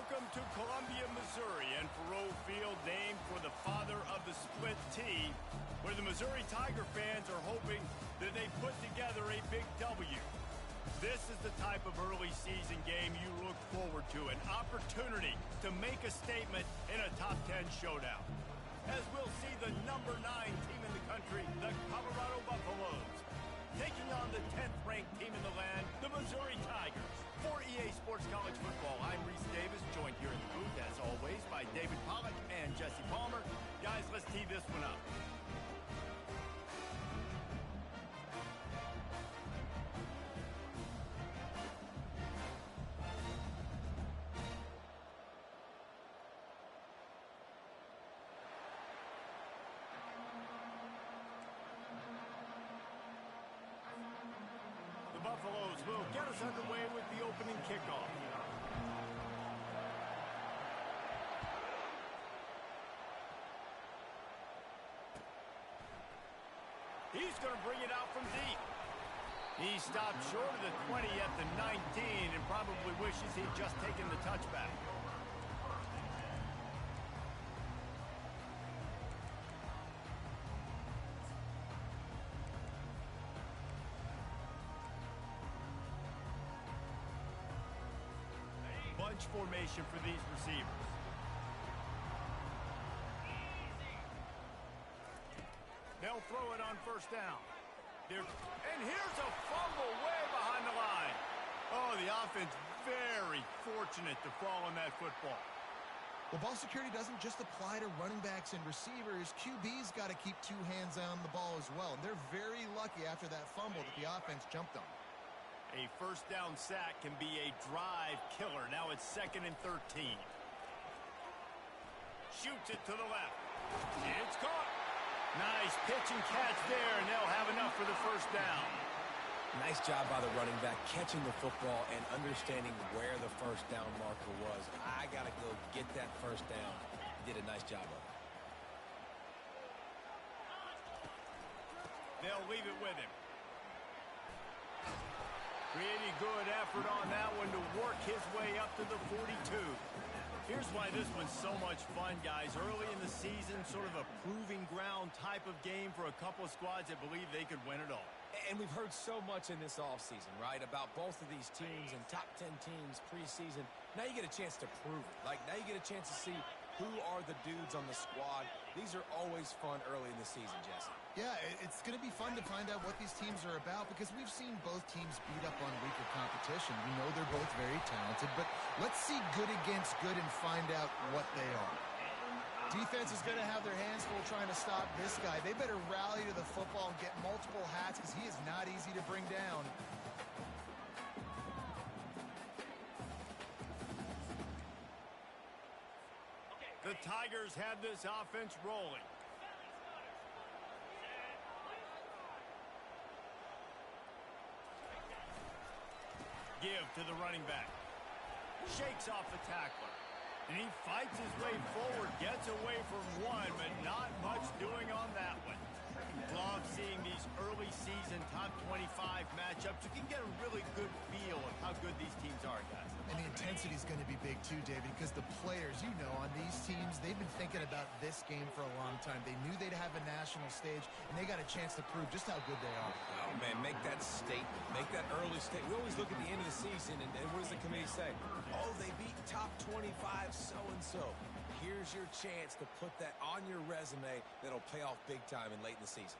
Welcome to Columbia, Missouri, and Faurot Field, named for the father of the split T, where the Missouri Tiger fans are hoping that they put together a big W. This is the type of early season game you look forward to, an opportunity to make a statement in a top 10 showdown. As we'll see the number 9 team in the country, the Colorado Buffaloes, taking on the 10th-ranked team in the land, the Missouri Tigers. For EA Sports College Football, I'm Reese Davis, joined here in the booth, as always, by David Pollack and Jesse Palmer. Guys, let's tee this one up. Buffaloes will get us underway with the opening kickoff. He's going to bring it out from deep. He stopped short of the 20 at the 19 and probably wishes he'd just taken the touchback. Bunch formation for these receivers. They'll throw it on first down. And here's a fumble way behind the line. Oh, the offense very fortunate to fall on that football. Well, ball security doesn't just apply to running backs and receivers. QB's got to keep two hands on the ball as well. And they're very lucky after that fumble that the offense jumped on. A first down sack can be a drive killer. Now it's 2nd and 13. Shoots it to the left. It's caught. Nice pitch and catch there, and they'll have enough for the first down. Nice job by the running back catching the football and understanding where the first down marker was. I got to go get that first down. He did a nice job of it. They'll leave it with him. Pretty good effort on that one to work his way up to the 42. Here's why this one's so much fun, guys. Early in the season, sort of a proving ground type of game for a couple of squads that believe they could win it all. And we've heard so much in this offseason, right, about both of these teams and top 10 teams preseason. Now you get a chance to prove it. Like, now you get a chance to see who are the dudes on the squad. These are always fun early in the season, Jesse. Yeah, it's going to be fun to find out what these teams are about because we've seen both teams beat up on weaker competition. We know they're both very talented, but let's see good against good and find out what they are. Defense is going to have their hands full trying to stop this guy. They better rally to the football and get multiple hats because he is not easy to bring down. The Tigers have this offense rolling. Give to the running back. Shakes off the tackler. And he fights his way forward, gets away from one, but not much doing on that one. Love seeing these early season top 25 matchups. You can get a really good feel of how good these teams are, guys. And the intensity is going to be big too, David, because the players, you know, on these teams, they've been thinking about this game for a long time. They knew they'd have a national stage, and they got a chance to prove just how good they are. Oh, man, make that statement. Make that early statement. We always look at the end of the season, and what does the committee say? Oh, they beat top 25 so-and-so. Here's your chance to put that on your resume that'll pay off big time and late in the season.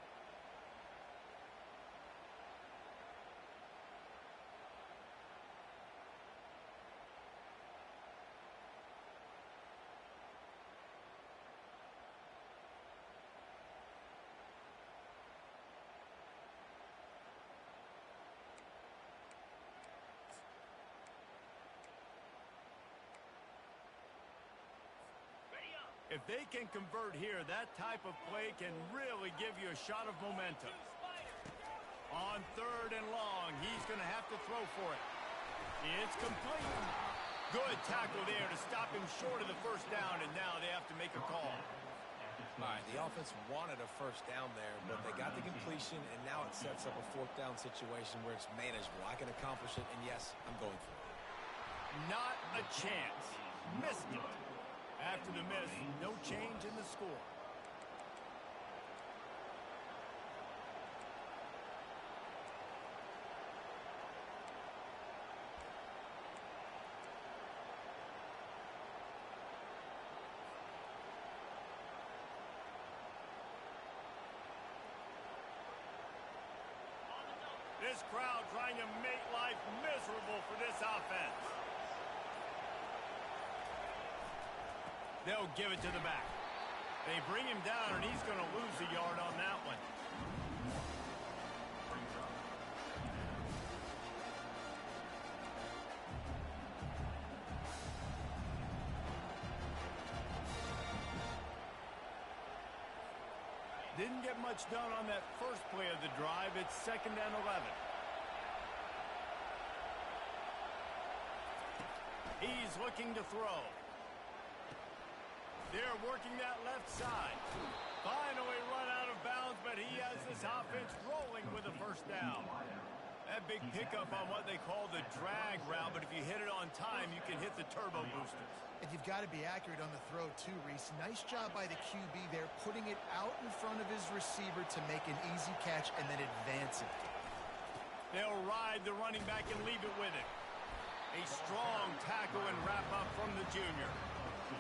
If they can convert here, that type of play can really give you a shot of momentum. On 3rd and long, he's going to have to throw for it. It's complete. Good tackle there to stop him short of the first down, and now they have to make a call. All right, the offense wanted a first down there, but they got the completion, and now it sets up a 4th down situation where it's manageable. I can accomplish it, and yes, I'm going for it. Not a chance. missed it. After the miss, no change in the score. This crowd trying to make life miserable for this offense. They'll give it to the back. They bring him down, and he's going to lose a yard on that one. Didn't get much done on that first play of the drive. It's 2nd and 11. He's looking to throw. They're working that left side. Finally run out of bounds, but he has this offense rolling with a first down. That big pickup on what they call the drag route, but if you hit it on time, you can hit the turbo boosters. And you've got to be accurate on the throw, too, Reese. Nice job by the QB there, putting it out in front of his receiver to make an easy catch and then advance it. They'll ride the running back and leave it with it. A strong tackle and wrap up from the junior.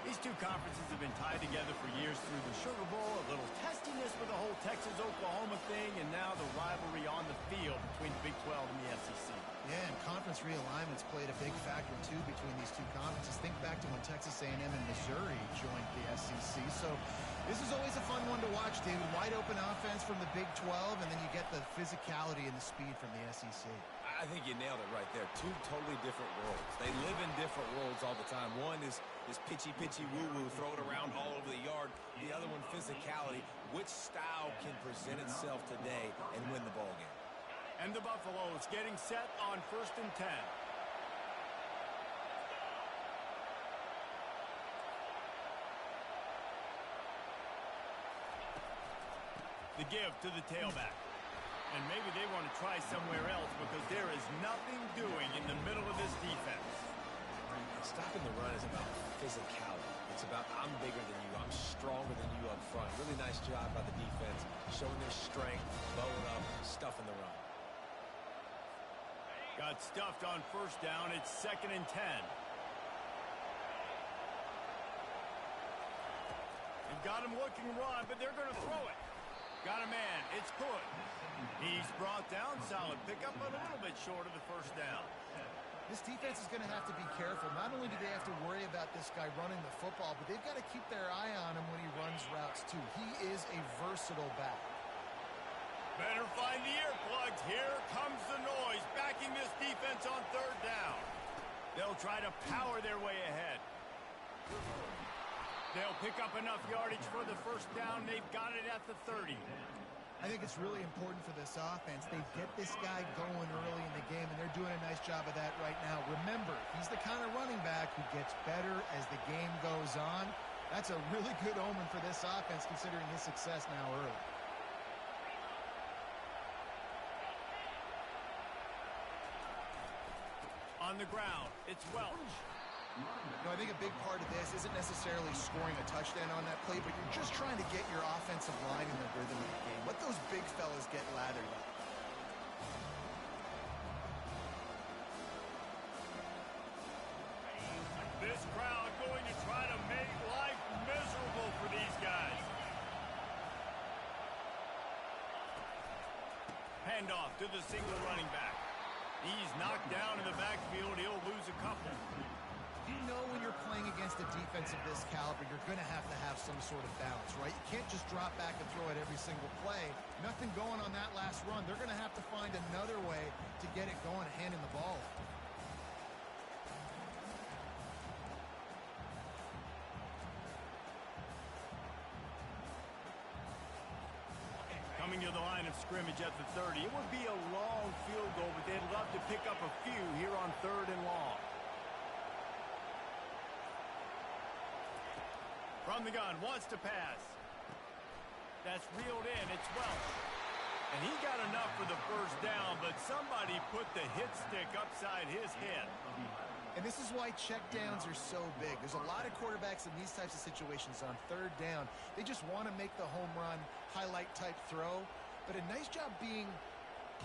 These two conferences have been tied together for years through the Sugar Bowl, a little testiness with the whole Texas-Oklahoma thing, and now the rivalry on the field between the Big 12 and the SEC. Yeah, and conference realignments played a big factor, too, between these two conferences. Think back to when Texas A&M and Missouri joined the SEC. So this is always a fun one to watch, David. Wide open offense from the Big 12, and then you get the physicality and the speed from the SEC. I think you nailed it right there. Two totally different worlds. They live in different worlds all the time. One is pitchy, woo-woo, throw it around all over the yard. The other one, physicality. Which style can present itself today and win the ball game? And the Buffaloes getting set on 1st and 10. The give to the tailback. And maybe they want to try somewhere else because there is nothing doing in the middle of this defense. Stopping the run is about physicality. It's about I'm bigger than you, I'm stronger than you up front. Really nice job by the defense, showing their strength, blowing up, stuffing the run. Got stuffed on 1st down. It's 2nd and 10. They've got him looking run, but they're going to throw it. Got a man. It's good. He's brought down. Solid pickup, but a little bit short of the 1st down. This defense is going to have to be careful. Not only do they have to worry about this guy running the football, but they've got to keep their eye on him when he runs routes, too. He is a versatile back. Better find the earplugs. Here comes the noise, backing this defense on 3rd down. They'll try to power their way ahead. They'll pick up enough yardage for the 1st down. They've got it at the 30. I think it's really important for this offense. They get this guy going early in the game, and they're doing a nice job of that right now. Remember, he's the kind of running back who gets better as the game goes on. That's a really good omen for this offense, considering his success now early. On the ground, it's Welch. You know, I think a big part of this isn't necessarily scoring a touchdown on that play, but you're just trying to get your offensive line in the rhythm of the game. Let those big fellas get lathered up. This crowd going to try to make life miserable for these guys. Handoff to the single running back. He's knocked down in the backfield. He'll lose a couple. You know when you're playing against a defense of this caliber, you're going to have some sort of balance, right? You can't just drop back and throw it every single play. Nothing going on that last run. They're going to have to find another way to get it going, handing the ball. Coming to the line of scrimmage at the 30. It would be a long field goal, but they'd love to pick up a few here on 3rd and long. From the gun, wants to pass. That's reeled in. It's Welch. And he got enough for the 1st down, but somebody put the hit stick upside his head. And this is why checkdowns are so big. There's a lot of quarterbacks in these types of situations on third down. They just want to make the home run, highlight-type throw. But a nice job being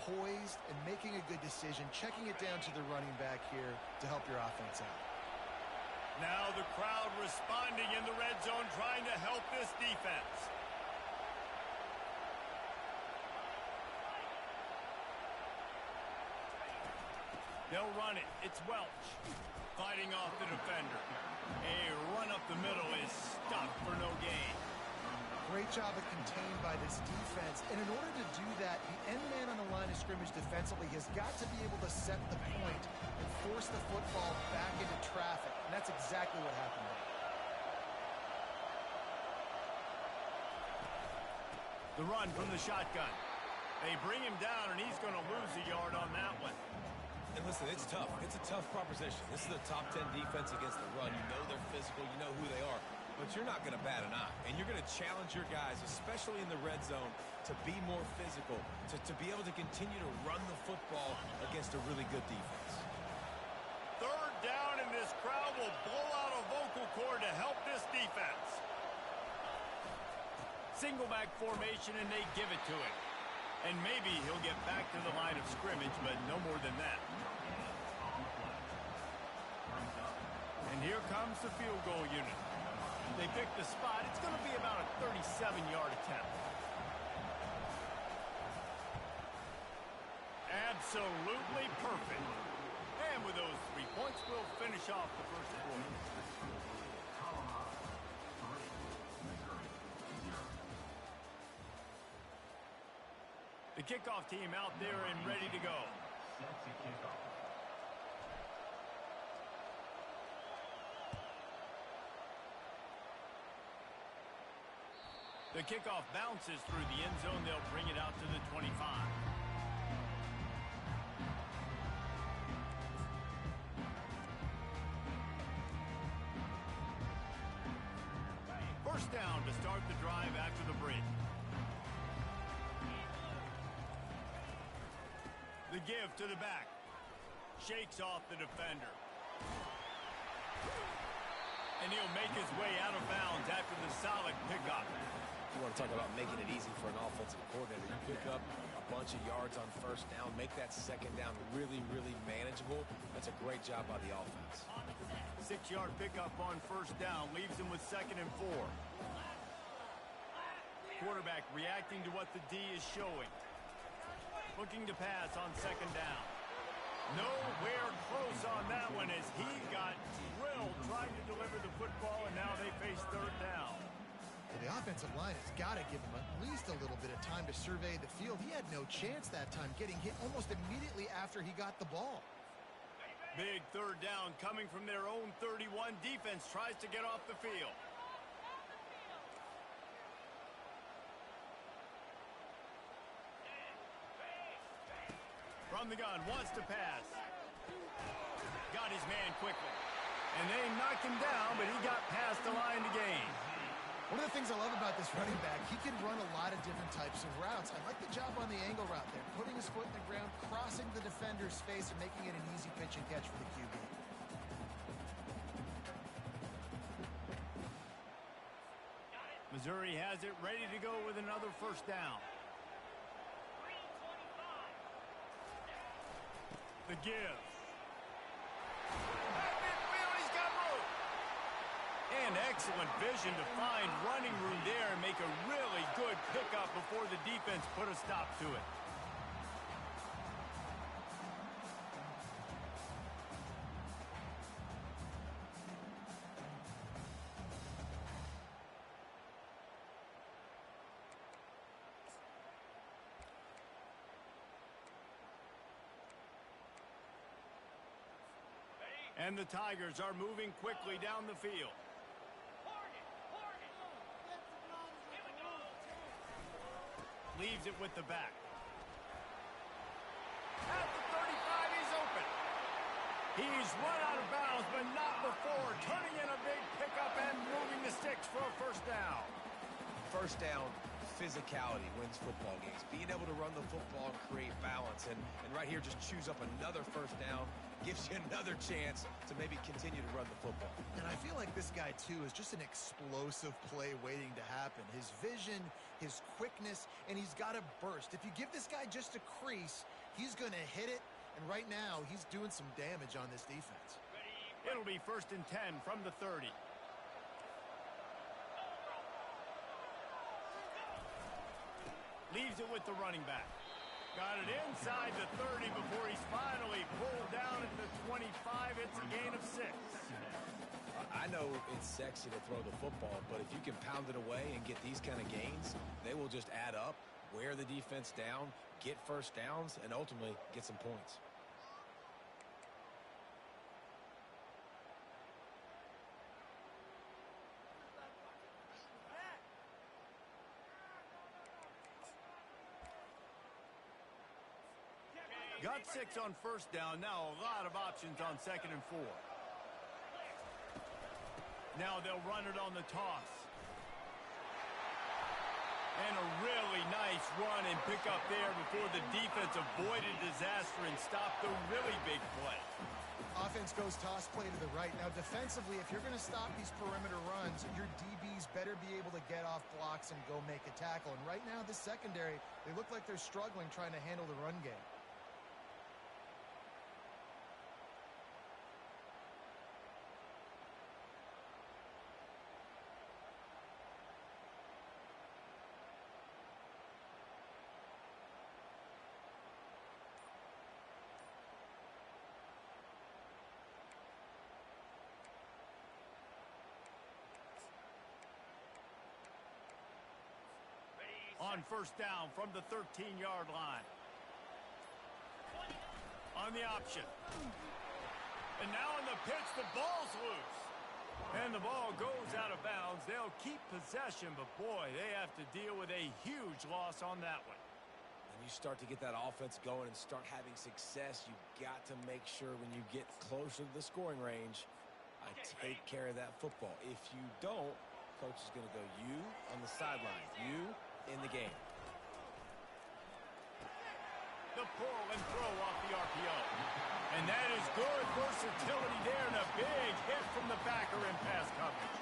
poised and making a good decision, checking it down to the running back here to help your offense out. Now the crowd responding in the red zone, trying to help this defense. They'll run it. It's Welch fighting off the defender. A run up the middle is stopped for no gain. Great job of contained by this defense. And in order to do that, the end man on the line of scrimmage defensively has got to be able to set the point and force the football back into traffic. And that's exactly what happened there. The run from the shotgun. They bring him down, and he's going to lose a yard on that one. And listen, it's tough. It's a tough proposition. This is a top 10 defense against the run. You know they're physical. You know who they are. But you're not going to bat an eye. And you're going to challenge your guys, especially in the red zone, to be more physical, to be able to continue to run the football against a really good defense. Third down, and this crowd will blow out a vocal cord to help this defense. Single back formation, and they give it to him. And maybe he'll get back to the line of scrimmage, but no more than that. And here comes the field goal unit. They pick the spot. It's going to be about a 37-yard attempt. Absolutely perfect. And with those 3 points, we'll finish off the first quarter. The kickoff team out there and ready to go. The kickoff bounces through the end zone. They'll bring it out to the 25. First down to start the drive after the bridge. The give to the back. Shakes off the defender. And he'll make his way out of bounds after the solid pickup. You want to talk about making it easy for an offensive coordinator. You pick up a bunch of yards on first down, make that second down really, really manageable. That's a great job by the offense. 6-yard pickup on first down leaves him with 2nd and 4. Quarterback reacting to what the D is showing. Looking to pass on 2nd down. Nowhere close on that one as he got drilled trying to deliver the football, and now they face 3rd down. Well, the offensive line has got to give him at least a little bit of time to survey the field. He had no chance that time, getting hit almost immediately after he got the ball. Big 3rd down coming from their own 31. Defense tries to get off the field. From the gun, wants to pass. Got his man quickly. And they knocked him down, but he got past the line to gain. One of the things I love about this running back, he can run a lot of different types of routes. I like the job on the angle route there, putting his foot in the ground, crossing the defender's face, and making it an easy pitch and catch for the QB. Missouri has it ready to go with another first down. The give. He's got room. And excellent vision to find running room there and make a really good pickup before the defense put a stop to it. And the Tigers are moving quickly down the field. Leaves it with the back. At the 35, he's open. He's run out of bounds, but not before. Turning in a big pickup and moving the sticks for a first down. First down, physicality wins football games. Being able to run the football and create balance. And right here, just choose up another first down gives you another chance to maybe continue to run the football. And I feel like this guy, too, is just an explosive play waiting to happen. His vision, his quickness, and he's got a burst. If you give this guy just a crease, he's going to hit it. And right now, he's doing some damage on this defense. It'll be 1st and 10 from the 30. Leaves it with the running back. Got it inside the 30 before he's finally pulled down at the 25. It's a gain of 6. I know it's sexy to throw the football, but if you can pound it away and get these kind of gains, they will just add up, wear the defense down, get first downs, and ultimately get some points. Got 6 on 1st down. Now a lot of options on 2nd and 4. Now they'll run it on the toss. And a really nice run and pick up there before the defense avoided disaster and stopped the really big play. Offense goes toss play to the right. Now defensively, if you're going to stop these perimeter runs, your DBs better be able to get off blocks and go make a tackle. And right now, this secondary, they look like they're struggling trying to handle the run game. On 1st down from the 13-yard line. On the option. And now in the pitch, the ball's loose. And the ball goes out of bounds. They'll keep possession, but boy, they have to deal with a huge loss on that one. When you start to get that offense going and start having success, you've got to make sure when you get closer to the scoring range, I take care of that football. If you don't, coach is going to go you on the sideline, you in the game. The pull and throw off the RPO. And that is good versatility there and a big hit from the backer in pass coverage.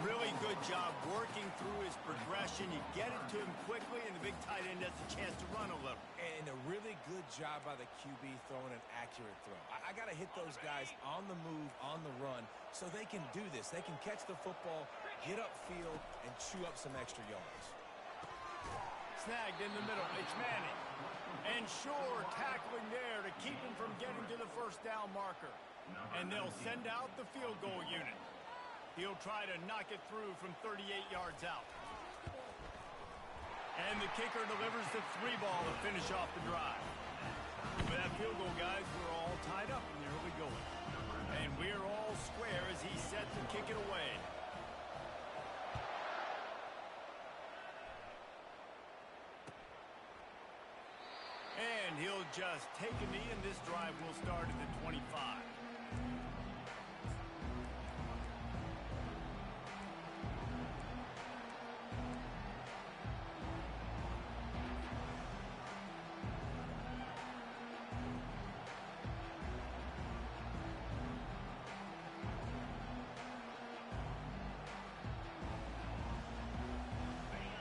Really good job working through his progression. You get it to him quickly, and the big tight end has a chance to run a little. And a really good job by the QB throwing an accurate throw. I got to hit those guys on the move, on the run, so they can do this. They can catch the football, get upfield, and chew up some extra yards. Snagged in the middle. It's Manning. And Shore tackling there to keep him from getting to the 1st down marker. And they'll send out the field goal unit. He'll try to knock it through from 38 yards out. And the kicker delivers the 3-ball to finish off the drive. With that field goal, guys, we're all tied up in the early going. And we're all square as he's set to kick it away. And he'll just take a knee, and this drive will start at the 25.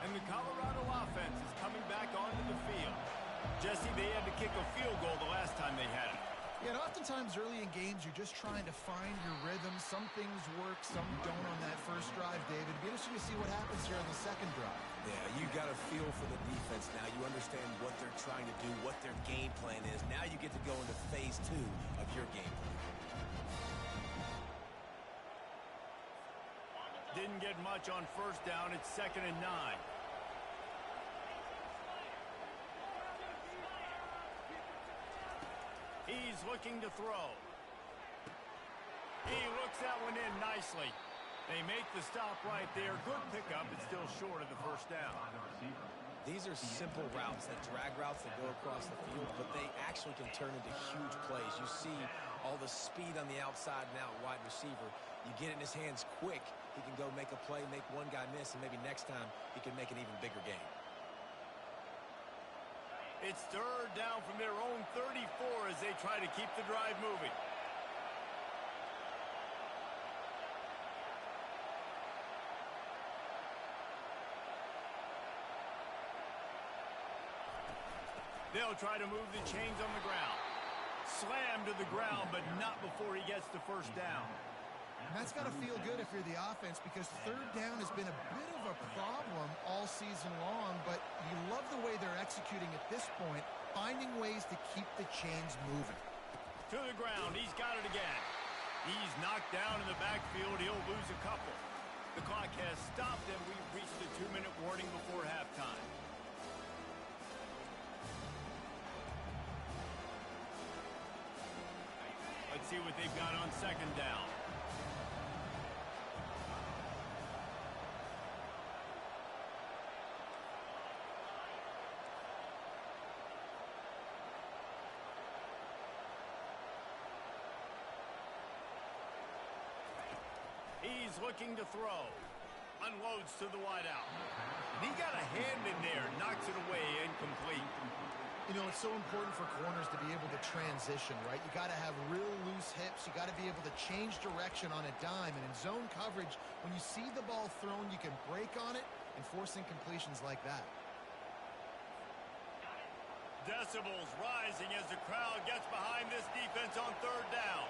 And the Colorado offense is coming back onto the field. Jesse, they had to kick a field goal the last time they had it. Yeah, and oftentimes early in games, you're just trying to find your rhythm. Some things work, some don't on that first drive, David. It'd be interesting to see what happens here on the second drive. Yeah, you got a feel for the defense now. You understand what they're trying to do, what their game plan is. Now you get to go into phase 2 of your game plan. Didn't get much on 1st down. It's 2nd and 9. He's looking to throw. He looks that one in nicely. They make the stop right there. Good pickup, but still short of the 1st down. These are simple routes, that drag routes that go across the field, but they actually can turn into huge plays. You see all the speed on the outside now, wide receiver. You get it in his hands quick, he can go make a play, make one guy miss, and maybe next time he can make an even bigger game. It's 3rd down from their own 34 as they They'll try to keep the drive moving. They'll try to move the chains on the ground. Slam to the ground, but not before he gets the first down. And that's got to feel good if you're the offense, because third down has been a bit of a problem all season long, but you love the way they're executing at this point, finding ways to keep the chains moving. To the ground. He's got it again. He's knocked down in the backfield. He'll lose a couple. The clock has stopped, and we've reached the 2-minute warning before halftime. Let's see what they've got on second down. He's looking to throw. Unloads to the wideout. And he got a hand in there. Knocks it away. Incomplete. You know, it's so important for corners to be able to transition, right? You got to have real loose hips. You got to be able to change direction on a dime. And in zone coverage, when you see the ball thrown, you can break on it and force incompletions like that. Decibels rising as the crowd gets behind this defense on third down.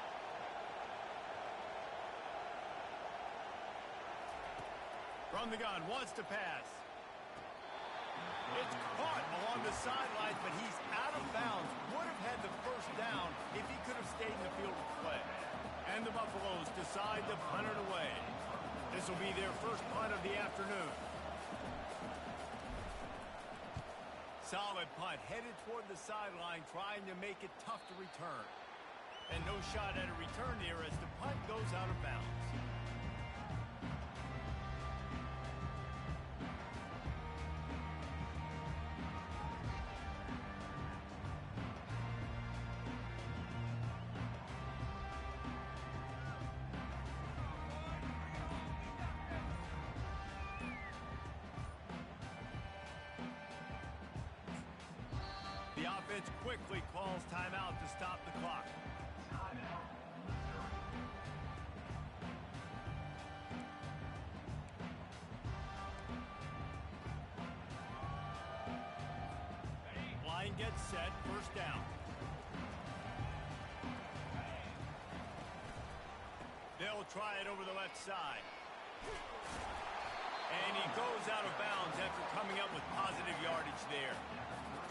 From the gun, wants to pass. It's caught along the sidelines, but he's out of bounds. Would have had the first down if he could have stayed in the field of play. And the Buffaloes decide to punt it away. This will be their first punt of the afternoon. Solid punt, headed toward the sideline, trying to make it tough to return. And no shot at a return here as the punt goes out of bounds. The offense quickly calls timeout to stop the clock. Line gets set, first down. They'll try it over the left side. And he goes out of bounds after coming up with positive yardage there.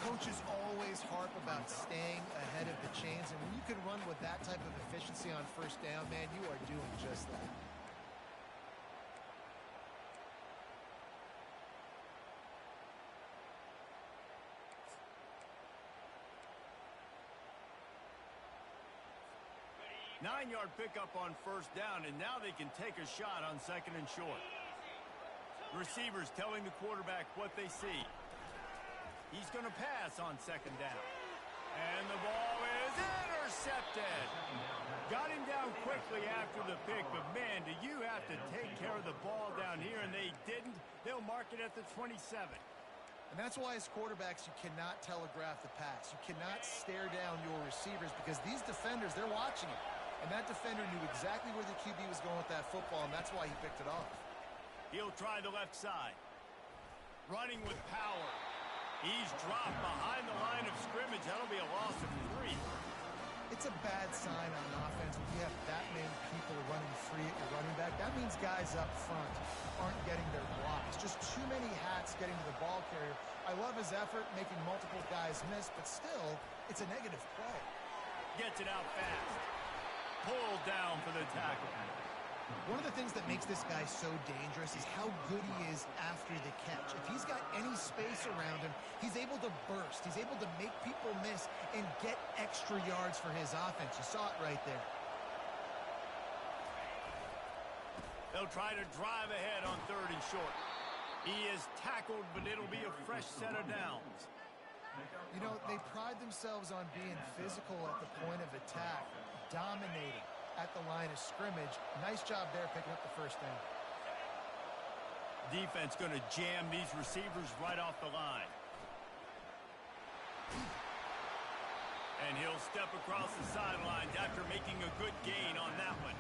Coaches always harp about staying ahead of the chains, and when you can run with that type of efficiency on first down, man, you are doing just that. Nine-yard pickup on first down, and now they can take a shot on second and short. Receivers telling the quarterback what they see. He's going to pass on second down. And the ball is intercepted. Got him down quickly after the pick, but man, do you have to take care of the ball down here, and they didn't. They'll mark it at the 27. And that's why as quarterbacks, you cannot telegraph the pass. You cannot stare down your receivers because these defenders, they're watching it. And that defender knew exactly where the QB was going with that football, and that's why he picked it off. He'll try the left side. Running with power. He's dropped behind the line of scrimmage. That'll be a loss of 3. It's a bad sign on an offense when you have that many people running free at your running back. That means guys up front aren't getting their blocks. Just too many hats getting to the ball carrier. I love his effort, making multiple guys miss, but still, it's a negative play. Gets it out fast. Pulled down for the tackle. One of the things that makes this guy so dangerous is how good he is after the catch. If he's got any space around him, he's able to burst. He's able to make people miss and get extra yards for his offense. You saw it right there. They'll try to drive ahead on third and short. He is tackled, but it'll be a fresh set of downs. You know, they pride themselves on being physical at the point of attack, dominating at the line of scrimmage. Nice job there picking up the first down. Defense going to jam these receivers right off the line. And he'll step across the sidelines after making a good gain on that one.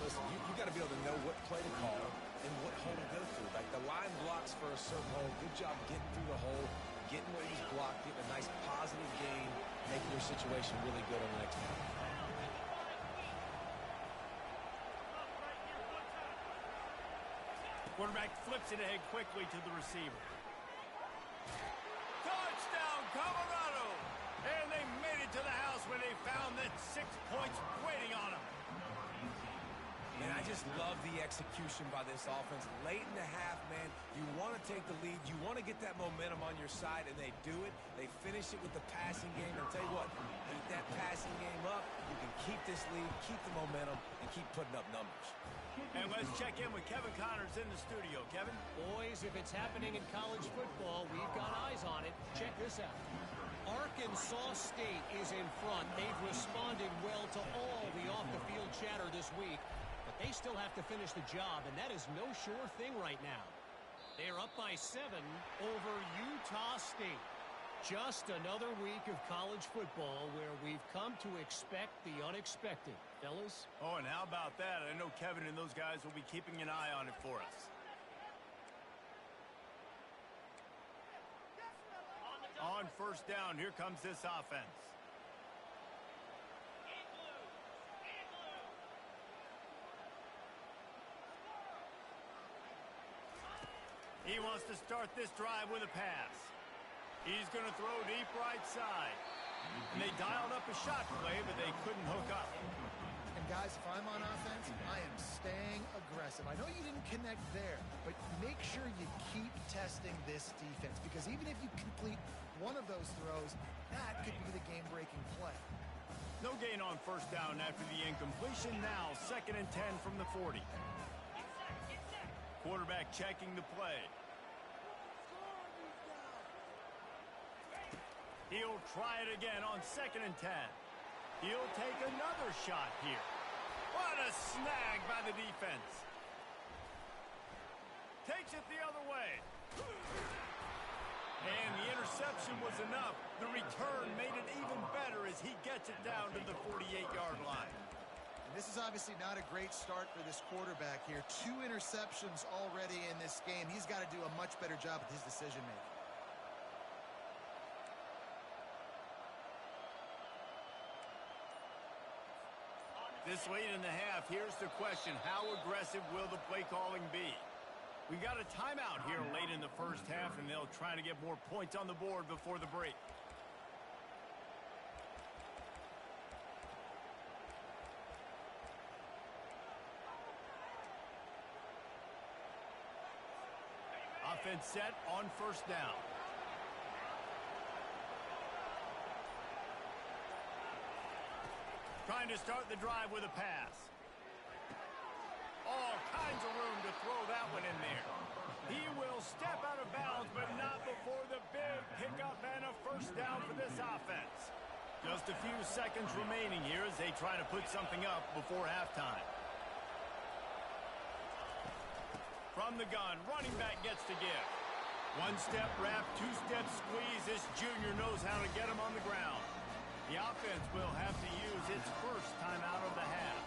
Listen, you got to be able to know what play to call and what hole to go through. Like the line blocks for a certain hole. Good job getting through the hole, getting what he's blocked, getting a nice positive gain, making your situation really good on the next one. Quarterback flips it ahead quickly to the receiver. Touchdown, Colorado! And they made it to the house where they found that 6 points waiting on them. Man, I just love the execution by this offense. Late in the half, man, you want to take the lead. You want to get that momentum on your side, and they do it. They finish it with the passing game. And I'll tell you what, keep that passing game up. You can keep this lead, keep the momentum, and keep putting up numbers. And let's check in with Kevin Connors in the studio. Kevin? Boys, if it's happening in college football, we've got eyes on it. Check this out. Arkansas State is in front. They've responded well to all the off-the-field chatter this week, but they still have to finish the job, and that is no sure thing right now. They're up by 7 over Utah State. Just another week of college football where we've come to expect the unexpected. Fellas? Oh, and how about that? I know Kevin and those guys will be keeping an eye on it for us. On first down, here comes this offense. He wants to start this drive with a pass. He's going to throw deep right side. And they dialed up a shot play, but they couldn't hook up. And guys, if I'm on offense, I am staying aggressive. I know you didn't connect there, but make sure you keep testing this defense, because even if you complete one of those throws, that could be the game-breaking play. No gain on first down after the incompletion. Now 2nd and 10 from the 40. Quarterback checking the play. He'll try it again on 2nd and 10. He'll take another shot here. What a snag by the defense. Takes it the other way. And the interception was enough. The return made it even better as he gets it down to the 48-yard line. And this is obviously not a great start for this quarterback here. 2 interceptions already in this game. He's got to do a much better job with his decision-making. This late in the half, here's the question. How aggressive will the play calling be? We got a timeout here late in the first half, and they'll try to get more points on the board before the break. Offense set on first down. Trying to start the drive with a pass. All kinds of room to throw that one in there. He will step out of bounds, but not before the big pickup and a first down for this offense. Just a few seconds remaining here as they try to put something up before halftime. From the gun, running back gets to give. 1-step wrap, 2-step squeeze. This junior knows how to get him on the ground. The offense will have to use its first timeout of the half.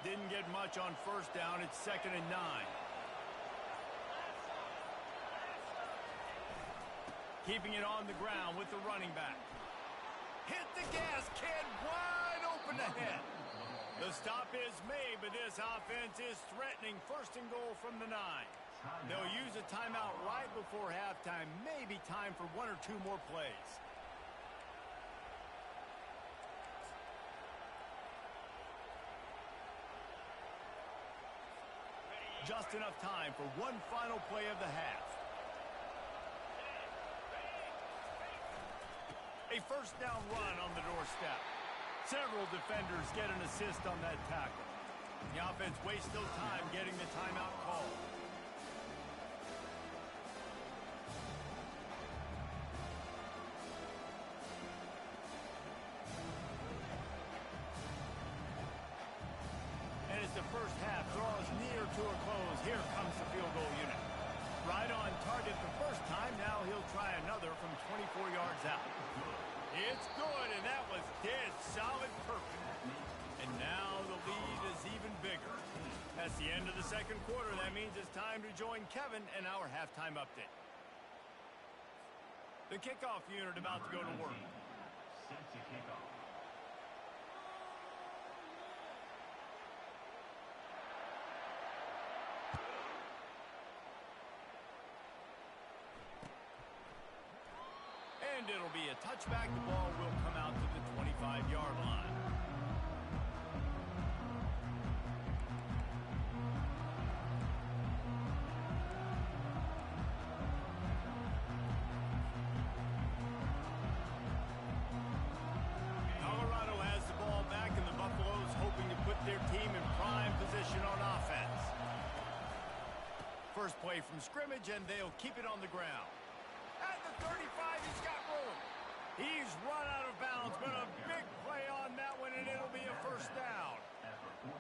Didn't get much on first down. It's 2nd and 9. Keeping it on the ground with the running back. Hit the gas, kid. Wide open ahead. The stop is made, but this offense is threatening 1st and goal from the 9. They'll use a timeout right before halftime. Maybe time for 1 or 2 more plays. Just enough time for one final play of the half. A first down run on the doorstep. Several defenders get an assist on that tackle. The offense wastes no time getting the timeout call. And the first half draws near to a close, here comes the field goal unit. Right on target the first time. Now he'll try another from 24 yards out. It's good, and that was dead solid perfect. And now the lead is even bigger. That's the end of the second quarter. That means it's time to join Kevin in our halftime update. The kickoff unit about to go to work. Set to kick off. And it'll be a touchback. The ball will come out to the 25-yard line. Colorado has the ball back, and the Buffaloes hoping to put their team in prime position on offense. First play from scrimmage, and they'll keep it on the ground. At the 35, he's got room. He's run out of bounds, but a big play on that one, and it'll be a first down.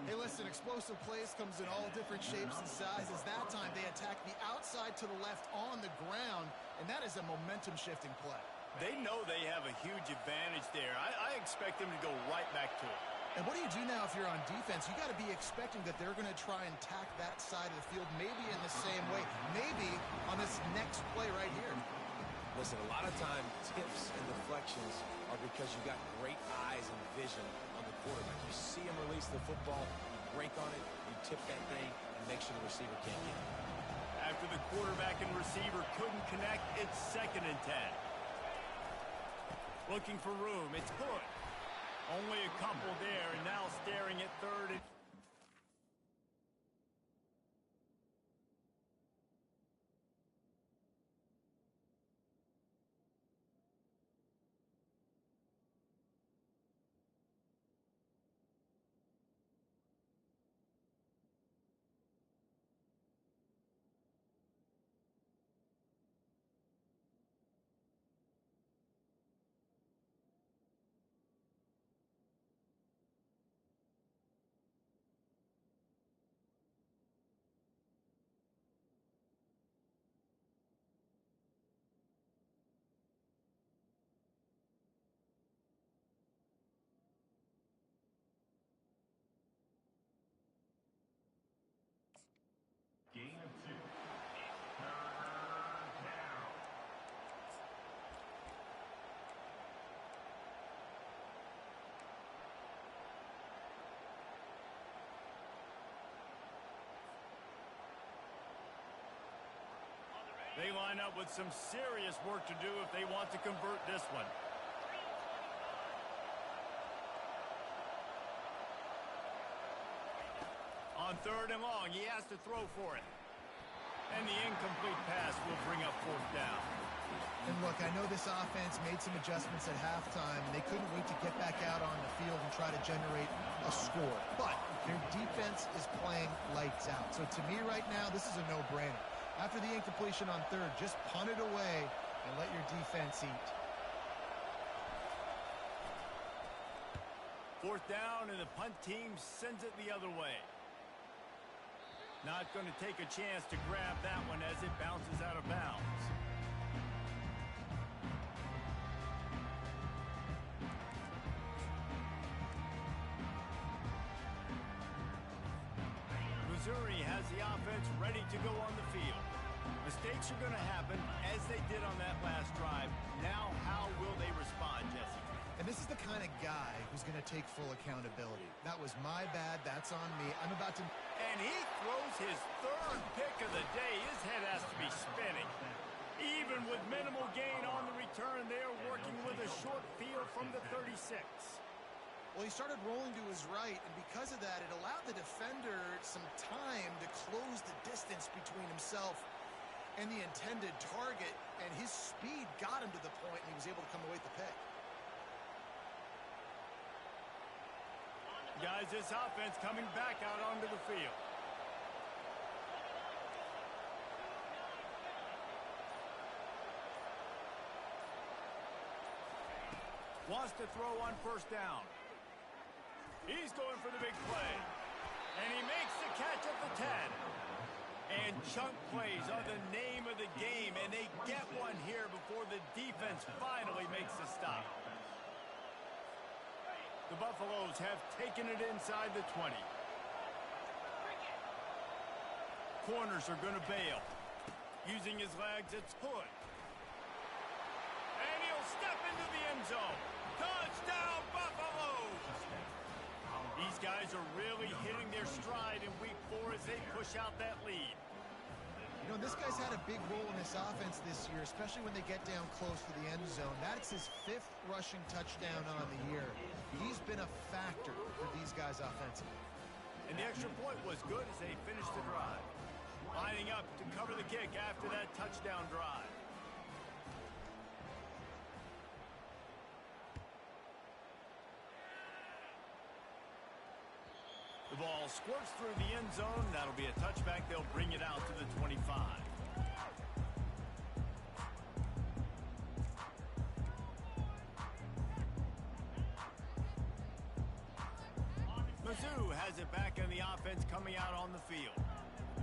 Hey, listen, explosive plays comes in all different shapes and sizes. That time, they attack the outside to the left on the ground, and that is a momentum-shifting play. They know they have a huge advantage there. I expect them to go right back to it. And what do you do now if you're on defense? You got to be expecting that they're going to try and tack that side of the field, maybe in the same way, maybe on this next play right here. Listen, a lot of time, tips and deflections are because you got great eyes and vision on the quarterback. You see him release the football, you break on it, you tip that thing, and make sure the receiver can't get it. After the quarterback and receiver couldn't connect, it's 2nd and 10. Looking for room, it's good. Only a couple there, and now staring at 3rd and... Gain of 2. They line up with some serious work to do if they want to convert this one. On 3rd and long, he has to throw for it. And the incomplete pass will bring up 4th down. And look, I know this offense made some adjustments at halftime, and they couldn't wait to get back out on the field and try to generate a score. But their defense is playing lights out. So to me right now, this is a no-brainer. After the incompletion on 3rd, just punt it away and let your defense eat. 4th down, and the punt team sends it the other way. Not going to take a chance to grab that one as it bounces out of bounds. Missouri has the offense ready to go on the field. Mistakes are going to happen as they did on that last drive. Now, how will they respond, Jesse? And this is the kind of guy who's going to take full accountability. That was my bad. That's on me. I'm about to... And he throws his 3rd pick of the day. His head has to be spinning. Even with minimal gain on the return, they're working with a short field from the 36. Well, he started rolling to his right, and because of that, it allowed the defender some time to close the distance between himself and the intended target, and his speed got him to the point, and he was able to come away with the pick. Guys, this offense coming back out onto the field. Wants to throw on 1st down. He's going for the big play. And he Chunk plays are the name of the game, and they get one here before the defense finally makes the stop. The Buffaloes have taken it inside the 20. Corners are going to bail. Using his legs, it's Hood. And he'll step into the end zone. Touchdown, Buffaloes! These guys are really hitting their stride in week 4 as they push out that lead. You know, this guy's had a big role in this offense this year, especially when they get down close to the end zone. That's his 5th rushing touchdown on the year. He's been a factor for these guys offensively. And the extra point was good as they finished the drive. Lining up to cover the kick after that touchdown drive. The ball squirts through the end zone. That'll be a touchback. They'll bring it out to the 25. Mizzou has it back on the offense coming out on the field.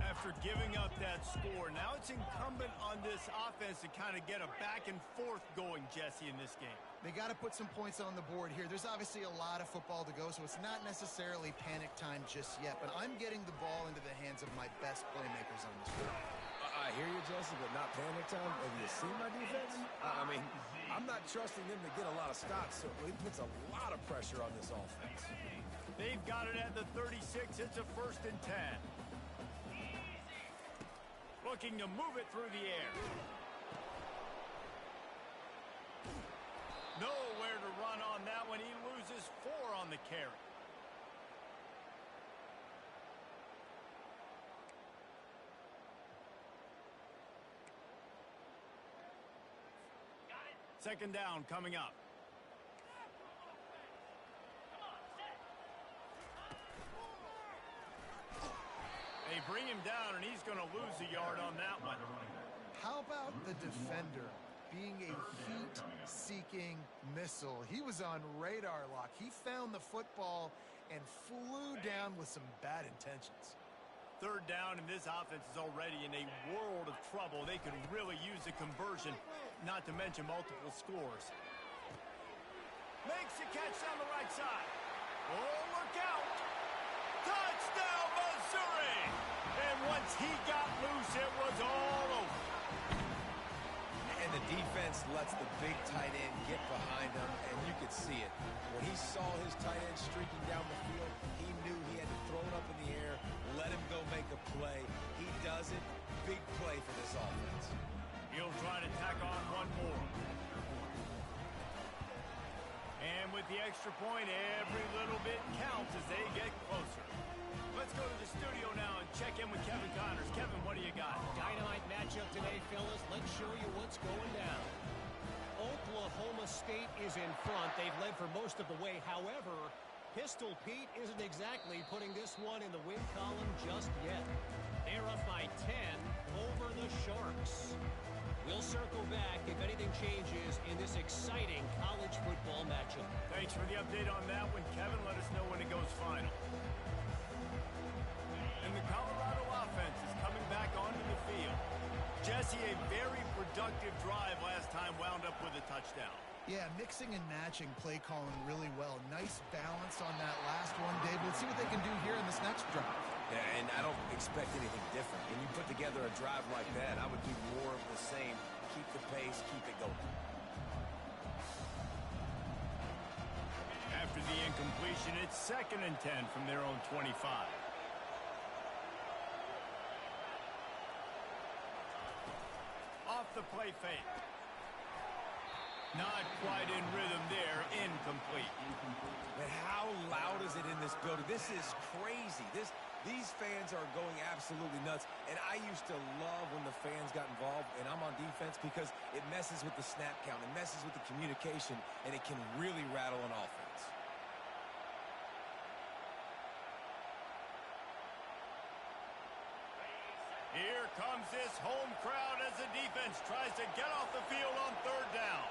After giving up that score, now it's incumbent on this offense to kind of get a back and forth going, Jesse, in this game. They got to put some points on the board here. There's obviously a lot of football to go, so it's not necessarily panic time just yet, but I'm getting the ball into the hands of my best playmakers on this field. I hear you, Jesse, but not panic time. Have you seen my defense? I mean, I'm not trusting them to get a lot of stops, so it puts a lot of pressure on this offense. They've got it at the 36. It's a 1st and 10. Looking to move it through the air. Nowhere to run on that one. He loses 4 on the carry. Second down coming up. They bring him down, and he's going to lose a yard on that one. How about the defender being a heat-seeking missile? He was on radar lock. He found the football and flew down with some bad intentions. Third down, and this offense is already in a world of trouble. They could really use a conversion, not to mention multiple scores. Makes the catch on the right side. Oh, look out! Touchdown, Missouri! And once he got loose, it was all over. And the defense lets the big tight end get behind him, and you could see it. When he saw his tight end streaking down the field, he knew he had to throw it up in the air, let him go make a play. He does it. Big play for this offense. He'll try to tack on one more. And with the extra point, every little bit counts as they get closer. Let's go to the studio now and check in with Kevin Connors. Kevin, what do you got? Dynamite matchup today, fellas. Let's show you what's going down. Oklahoma State is in front. They've led for most of the way. However, Pistol Pete isn't exactly putting this one in the win column just yet. They're up by 10 over the Sharks. We'll circle back if anything changes in this exciting college football matchup. Thanks for the update on that one, Kevin. Let us know when it goes final. And the Colorado offense is coming back onto the field. Jesse, a very productive drive last time wound up with a touchdown. Yeah, mixing and matching play calling really well. Nice balance on that last one, Dave. Let's see what they can do here in this next drive. Yeah, and I don't expect anything different. When you put together a drive like that, I would do more of the same. Keep the pace, keep it going. After the incompletion, it's 2nd and 10 from their own 25. Off the play fake. Not quite in rhythm there. Incomplete. But how loud is it in this building? This is crazy. These fans are going absolutely nuts. And I used to love when the fans got involved, and I'm on defense, because it messes with the snap count. It messes with the communication, and it can really rattle an offense. Here comes this home crowd as the defense tries to get off the field on 3rd down.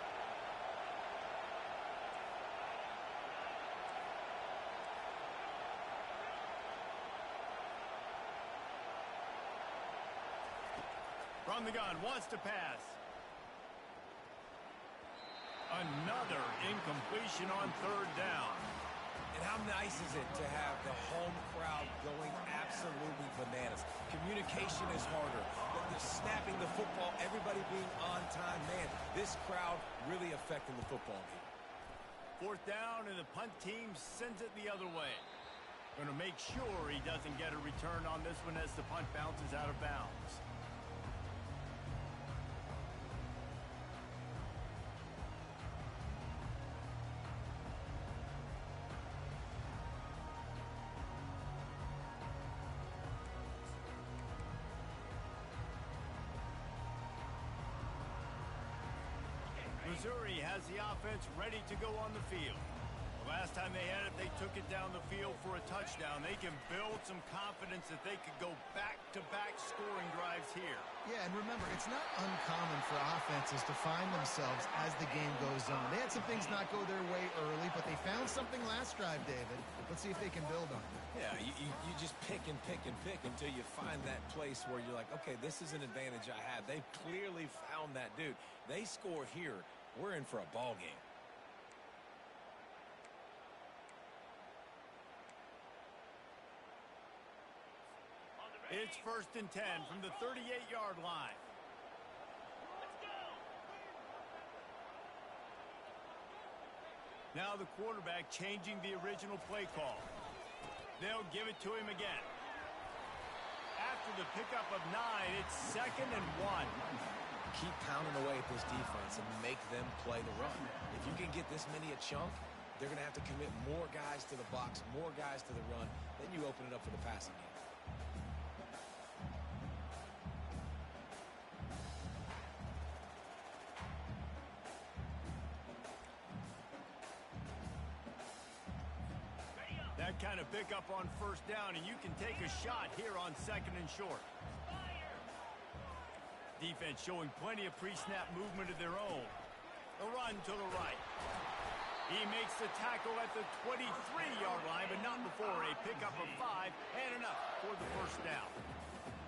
From the gun, wants to pass. Another incompletion on third down. And how nice is it to have the home crowd going absolutely bananas? Communication is harder. They're snapping the football, everybody being on time. Man, this crowd really affecting the football game. Fourth down, and the punt team sends it the other way. Going to make sure he doesn't get a return on this one as the punt bounces out of bounds. Missouri has the offense ready to go on the field. The last time they had it, they took it down the field for a touchdown. They can build some confidence that they could go back-to-back scoring drives here. Yeah, and remember, it's not uncommon for offenses to find themselves as the game goes on. They had some things not go their way early, but they found something last drive, David. Let's see if they can build on it. Yeah, you just pick and pick and pick until you find that place where you're like, okay, this is an advantage I have. They've clearly found that, dude. They score here, we're in for a ball game. It's 1st and 10 from the 38-yard line. Now the quarterback changing the original play call. They'll give it to him again. After the pickup of 9, it's 2nd and 1. Keep pounding away at this defense and make them play the run. If you can get this many a chunk, they're going to have to commit more guys to the box, more guys to the run. Then you open it up for the passing game. That kind of pickup on 1st down, and you can take a shot here on 2nd and short. Defense showing plenty of pre-snap movement of their own. A run to the right. He makes the tackle at the 23-yard line, but not before a pickup of 5 and enough for the 1st down.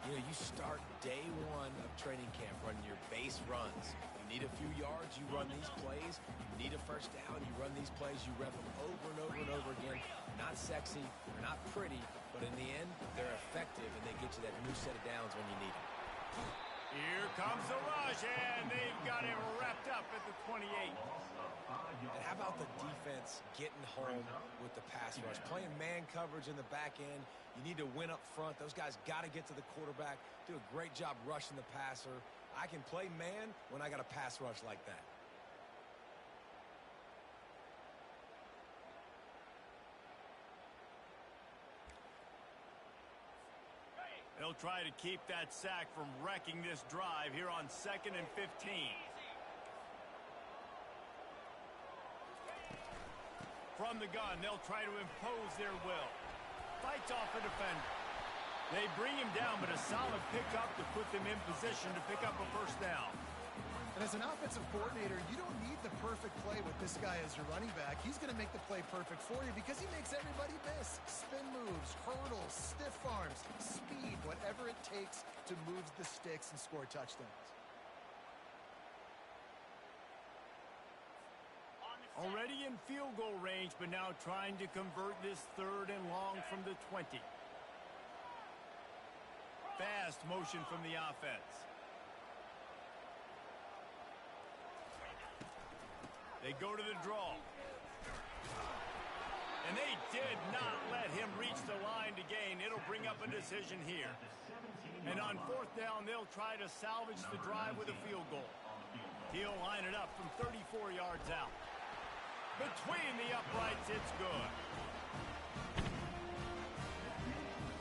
You know, you start day one of training camp running your base runs. You need a few yards, you run these plays. You need a 1st down, you run these plays. You rep them over and over and over again. Not sexy, they're not pretty, but in the end, they're effective, and they get you that new set of downs when you need them. Here comes the rush, and they've got it wrapped up at the 28. And how about the defense getting home with the pass rush? Playing man coverage in the back end. You need to win up front. Those guys got to get to the quarterback. Do a great job rushing the passer. I can play man when I got a pass rush like that. They'll try to keep that sack from wrecking this drive here on 2nd and 15. From the gun, they'll try to impose their will. Fights off a defender. They bring him down, but a solid pickup to put them in position to pick up a 1st down. And as an offensive coordinator, you don't need the perfect play with this guy as your running back. He's going to make the play perfect for you because he makes everybody miss. Spin moves, hurdles, stiff arms, speed, whatever it takes to move the sticks and score touchdowns. Already in field goal range, but now trying to convert this 3rd and long from the 20. Fast motion from the offense. They go to the draw. And they did not let him reach the line to gain. It'll bring up a decision here. And on 4th down, they'll try to salvage the drive with a field goal. He'll line it up from 34 yards out. Between the uprights, it's good.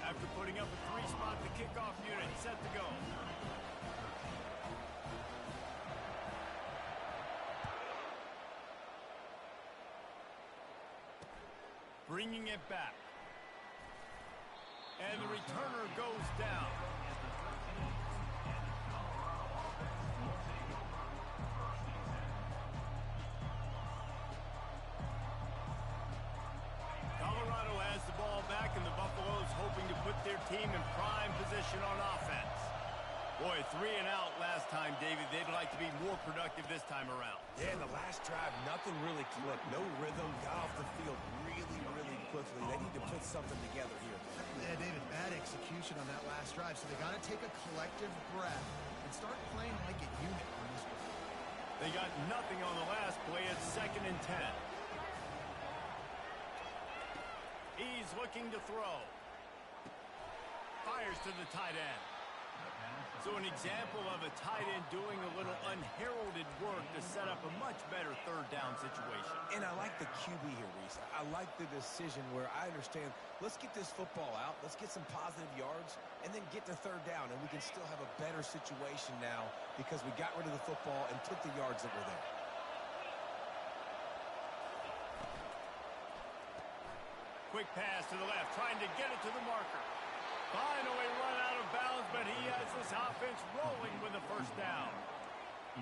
After putting up a 3-spot, the kickoff unit set to go. Bringing it back. And the returner goes down. Colorado has the ball back, and the Buffaloes hoping to put their team in prime position on offense. Boy, 3 and out last time, David. They'd like to be more productive this time around. Yeah, in the last drive, nothing really clicked. No rhythm, got off the field really, really quickly. They need to put something together here. Yeah, David, bad execution on that last drive, so they got to take a collective breath and start playing like a unit on this one. They got nothing on the last play. It's 2nd and 10. He's looking to throw. Fires to the tight end. So an example of a tight end doing a little unheralded work to set up a much better 3rd down situation. And I like the QB here, Reese. I like the decision where I understand, let's get this football out, let's get some positive yards, and then get to 3rd down, and we can still have a better situation now because we got rid of the football and took the yards that were there. Quick pass to the left, trying to get it to the marker. Finally run out of bounds, but he has this offense rolling with the 1st down.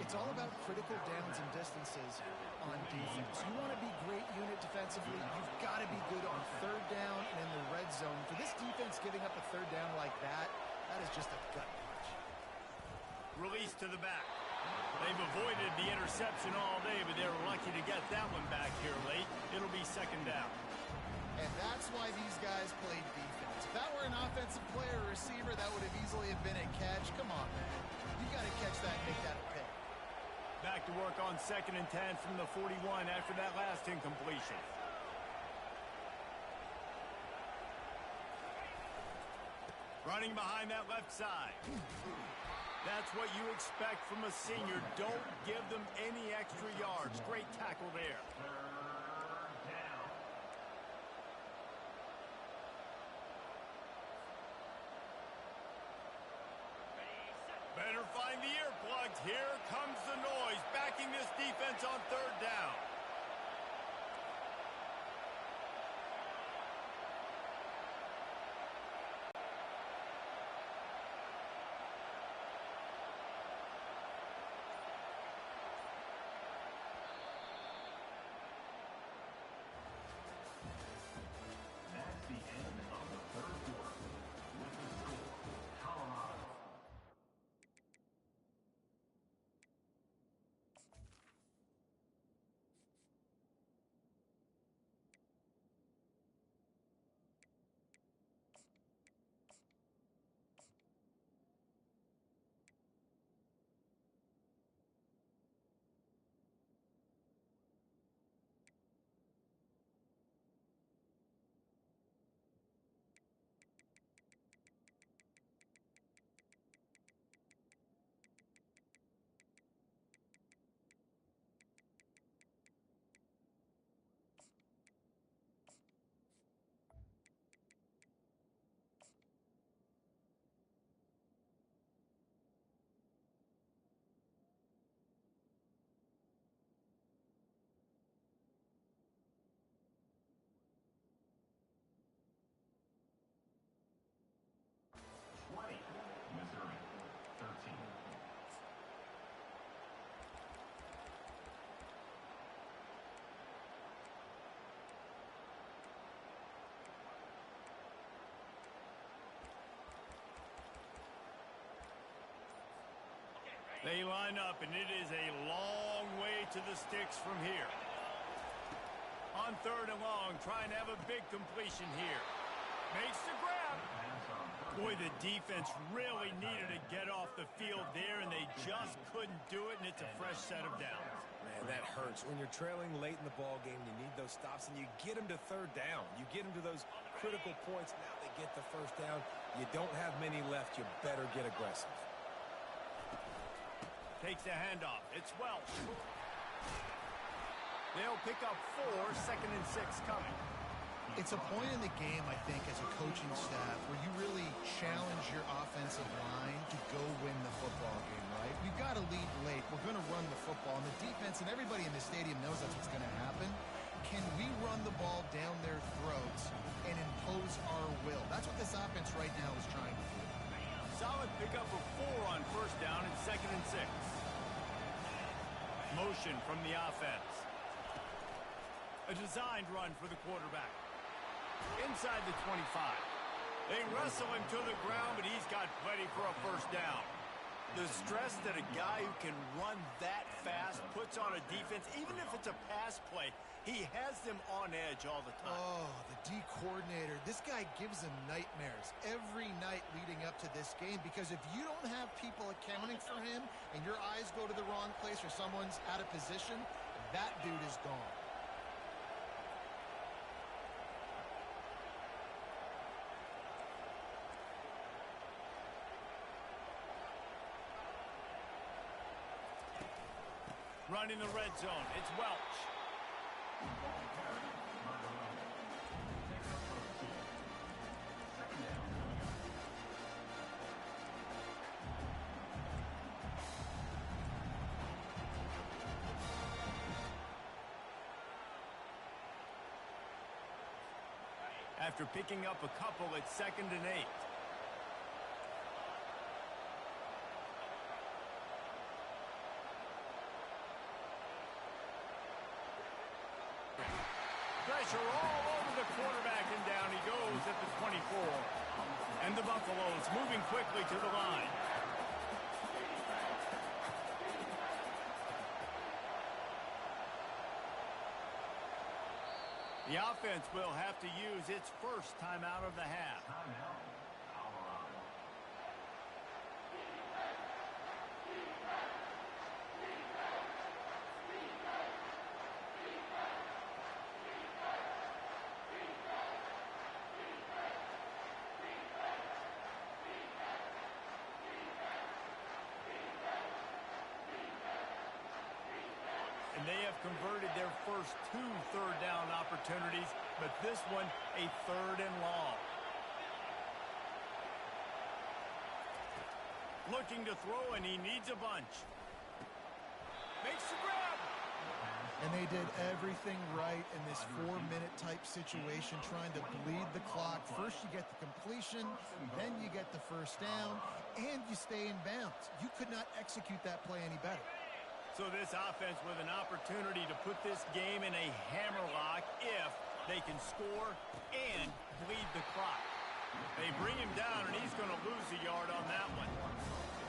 It's all about critical downs and distances on defense. You want to be great unit defensively, you've got to be good on 3rd down and in the red zone. For this defense giving up a 3rd down like that, that is just a gut punch. Release to the back. They've avoided the interception all day, but they're lucky to get that one back here late. It'll be 2nd down. And that's why these guys played defense. If that were an offensive player or receiver, that would have easily have been a catch. Come on, man. You got to catch that and make that a pick. Back to work on 2nd and 10 from the 41 after that last incompletion. Running behind that left side. That's what you expect from a senior. Don't give them any extra yards. Great tackle there. Better find the earplugs. Here comes the noise, backing this defense on 3rd down. That's the end of the 3rd quarter. With the score, Colorado. Missouri, 13. They line up, and it is a long way to the sticks from here. On 3rd and long, trying to have a big completion here. Makes the grab. Boy, the defense really needed to get off the field there, and they just couldn't do it, and it's a fresh set of downs. Man, that hurts. When you're trailing late in the ball game, you need those stops, and you get them to 3rd down. You get them to those critical points. Now they get the 1st down. You don't have many left. You better get aggressive. Takes the handoff. It's Welch. They'll pick up 4, 2nd and 6 coming. It's a point in the game, I think, as a coaching staff where you really challenge your offensive line to go win the football game, right? We've got to lead late. We're going to run the football, and the defense and everybody in the stadium knows that's what's going to happen. Can we run the ball down their throats and impose our will? That's what this offense right now is trying to do. Solid pickup of 4 on 1st down and 2nd and 6. Motion from the offense. A designed run for the quarterback. Inside the 25. They wrestle him to the ground, but he's got plenty for a 1st down. The stress that a guy who can run that fast puts on a defense, even if it's a pass play, he has them on edge all the time. Oh, the D coordinator. This guy gives them nightmares every night leading up to this game, because if you don't have people accounting for him and your eyes go to the wrong place or someone's out of position, that dude is gone. Running the red zone, it's Welch. After picking up a couple, it's 2nd and 8. Pressure all over the quarterback, and down he goes at the 24. And the Buffaloes moving quickly to the line. The offense will have to use its first timeout of the half. Timeout, Colorado. And they have converted their first 2 third-down opportunities, but this one a 3rd and long. Looking to throw, and he needs a bunch. Makes the grab. And they did everything right in this 4-minute type situation, trying to bleed the clock. First you get the completion, then you get the first down, and you stay in bounds. You could not execute that play any better. So this offense with an opportunity to put this game in a hammerlock if they can score and bleed the clock. They bring him down, and he's going to lose a yard on that one.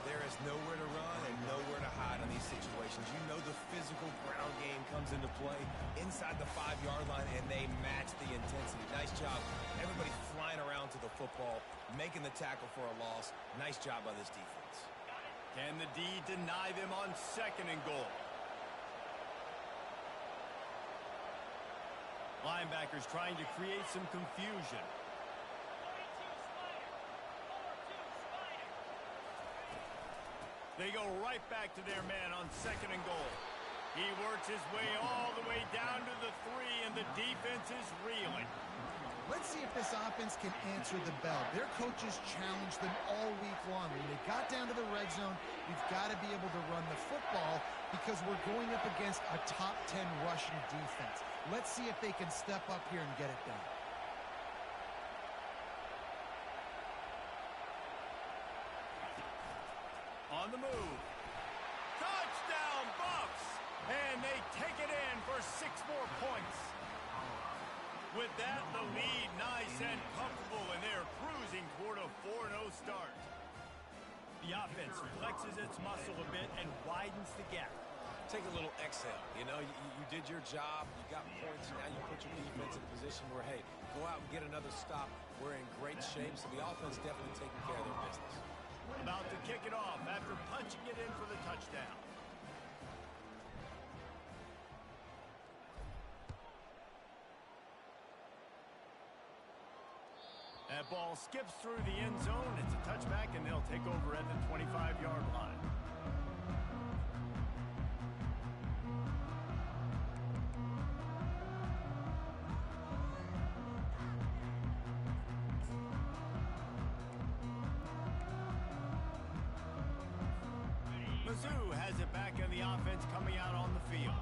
There is nowhere to run and nowhere to hide in these situations. You know the physical ground game comes into play inside the 5-yard line, and they match the intensity. Nice job. Everybody flying around to the football, making the tackle for a loss. Nice job by this defense. Can the D deny them on 2nd and goal? Linebackers trying to create some confusion. They go right back to their man on 2nd and goal. He works his way all the way down to the 3, and the defense is reeling. Let's see if this offense can answer the bell. Their coaches challenged them all week long. When they got down to the red zone, we've got to be able to run the football because we're going up against a top 10 rushing defense. Let's see if they can step up here and get it done. On the move. Touchdown, Buffs! And they take it in for 6 more points. With that, the lead nice and comfortable, and they're cruising toward a 4-0 start. The offense flexes its muscle a bit and widens the gap. Take a little exhale. You know, you did your job. You got points. Now you put your defense in a position where, hey, go out and get another stop. We're in great shape, so the offense definitely taking care of their business. About to kick it off after punching it in for the touchdown. That ball skips through the end zone. It's a touchback, and they'll take over at the 25-yard line. Mizzou has it back in the offense coming out on the field.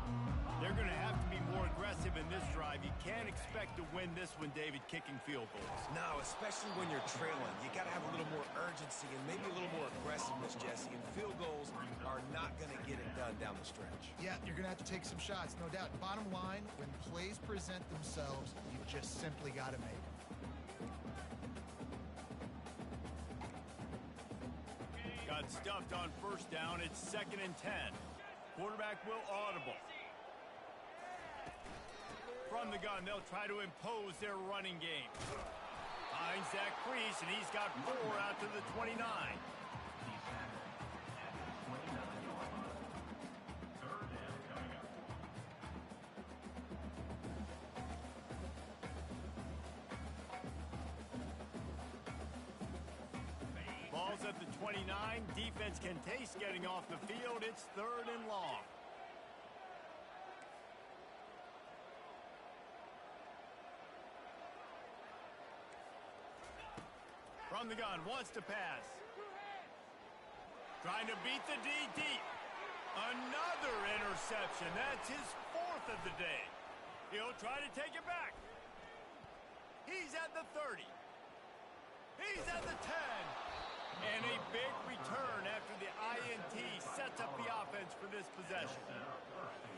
They're going to have to be more aggressive in this drive. You can't expect to win this one, David, kicking field goals. No, especially when you're trailing. You got to have a little more urgency and maybe a little more aggressiveness, Jesse. And field goals are not going to get it done down the stretch. Yeah, you're going to have to take some shots, no doubt. Bottom line, when plays present themselves, you just simply got to make them. Got stuffed on first down. It's 2nd and 10. Quarterback will audible. From the gun, they'll try to impose their running game. Finds that crease, and he's got 4 out to the 29. Ball's at the 29. Defense can taste getting off the field. It's 3rd and long. From the gun, wants to pass. Trying to beat the D deep. Another interception. That's his 4th of the day. He'll try to take it back. He's at the 30. He's at the 10. And a big return after the INT sets up the offense for this possession.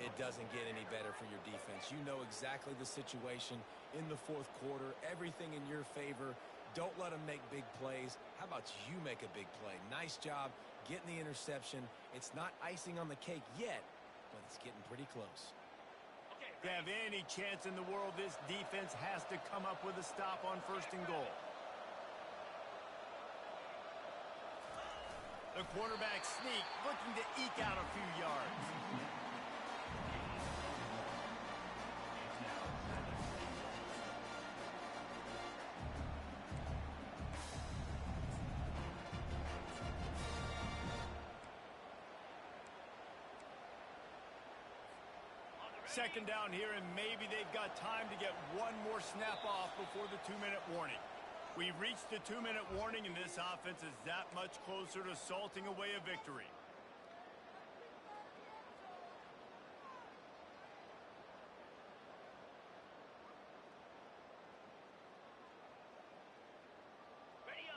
It doesn't get any better for your defense. You know exactly the situation in the 4th quarter. Everything in your favor. Don't let them make big plays. How about you make a big play? Nice job getting the interception. It's not icing on the cake yet, but it's getting pretty close. To have any chance in the world, this defense has to come up with a stop on 1st and goal. The quarterback sneak, looking to eke out a few yards. Second down here, and maybe they've got time to get one more snap off before the 2-minute warning. We've reached the 2-minute warning, and this offense is that much closer to salting away a victory.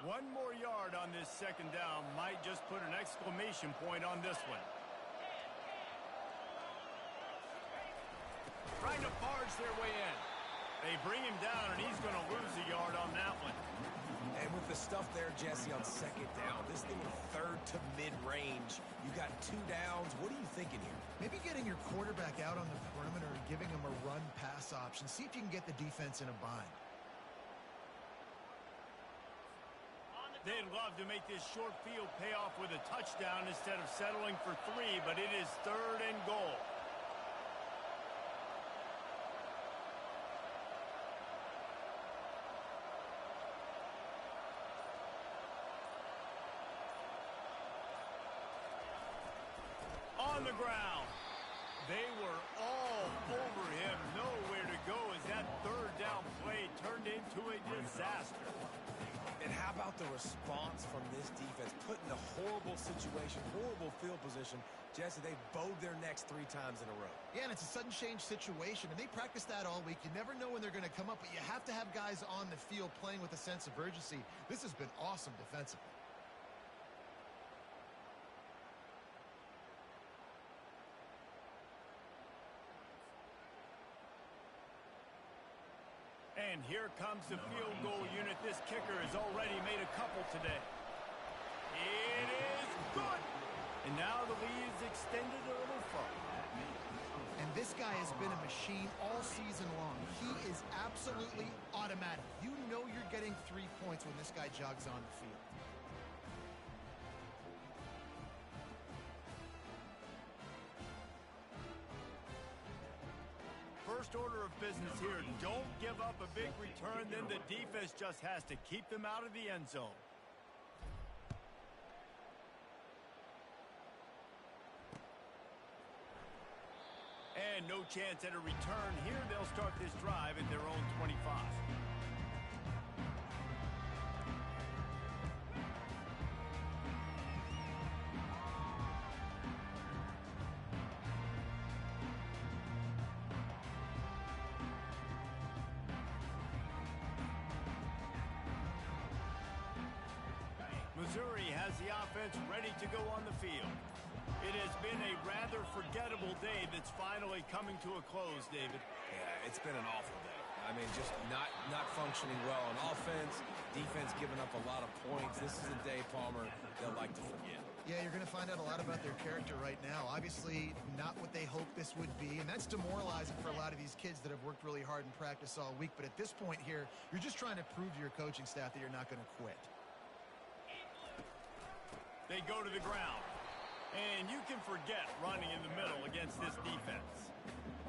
One more yard on this 2nd down might just put an exclamation point on this one. Trying to barge their way in. They bring him down, and he's going to lose a yard on that one. And with the stuff there, Jesse, on 2nd down, this thing was 3rd to mid-range. You got 2 downs. What are you thinking here? Maybe getting your quarterback out on the perimeter and giving him a run-pass option. See if you can get the defense in a bind. They'd love to make this short field pay off with a touchdown instead of settling for 3, but it is 3rd and goal. On the ground. They were all over him. Nowhere to go as that 3rd down play turned into a disaster. And how about the response from this defense? Put in a horrible situation, horrible field position. Jesse, they bowed their necks 3 times in a row. Yeah, and it's a sudden change situation, and they practice that all week. You never know when they're going to come up, but you have to have guys on the field playing with a sense of urgency. This has been awesome defensively. And here comes the field goal unit. This kicker has already made a couple today. It is good. And now the lead is extended a little further. And this guy has been a machine all season long. He is absolutely automatic. You know you're getting 3 points when this guy jogs on the field. First order of business here. Don't give up a big return, then the defense just has to keep them out of the end zone. And no chance at a return here. They'll start this drive at their own 25. Missouri has the offense ready to go on the field. It has been a rather forgettable day that's finally coming to a close, David. Yeah, it's been an awful day. I mean, just not functioning well on offense, defense giving up a lot of points. This is a day, Palmer, they'll like to forget. Yeah, you're going to find out a lot about their character right now. Obviously, not what they hoped this would be, and that's demoralizing for a lot of these kids that have worked really hard in practice all week. But at this point here, you're just trying to prove to your coaching staff that you're not going to quit. They go to the ground, and you can forget running in the middle against this defense.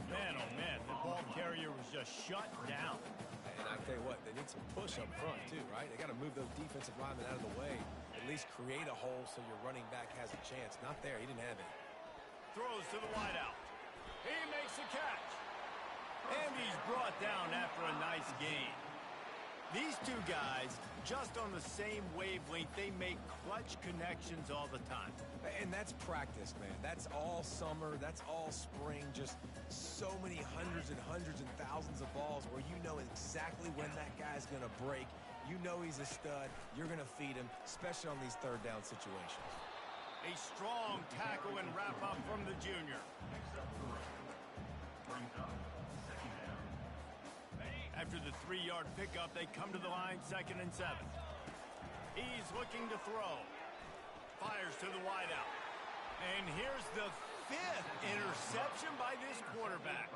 Man, oh man, the ball carrier was just shut down. And I tell you what, they need some push up front too, right? They got to move those defensive linemen out of the way, at least create a hole so your running back has a chance. Not there, he didn't have it. Throws to the wideout. He makes the catch. And he's brought down after a nice gain. These two guys, just on the same wavelength, they make clutch connections all the time. And that's practice, man. That's all summer. That's all spring. Just so many hundreds and thousands of balls where you know exactly when that guy's going to break. You know he's a stud. You're going to feed him, especially on these third down situations. A strong tackle and wrap-up from the junior. After the 3-yard pickup, they come to the line, 2nd and 7. He's looking to throw. Fires to the wideout. And here's the 5th interception by this quarterback.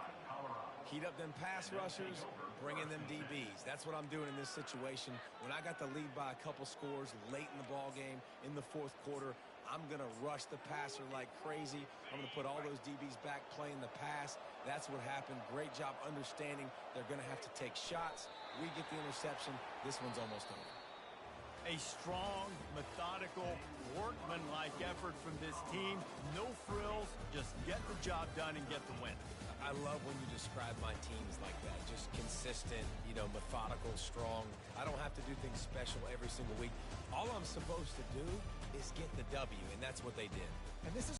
Heat up them pass rushers, bring in them DBs. That's what I'm doing in this situation. When I got the lead by a couple scores late in the ball game, in the 4th quarter, I'm going to rush the passer like crazy. I'm going to put all those DBs back playing the pass. That's what happened. Great job understanding they're going to have to take shots. We get the interception. This one's almost over. A strong, methodical, workman-like effort from this team. No frills, just get the job done and get the win. I love when you describe my teams like that. Just consistent, methodical, strong. I don't have to do things special every single week. All I'm supposed to do is get the W, and that's what they did. And this is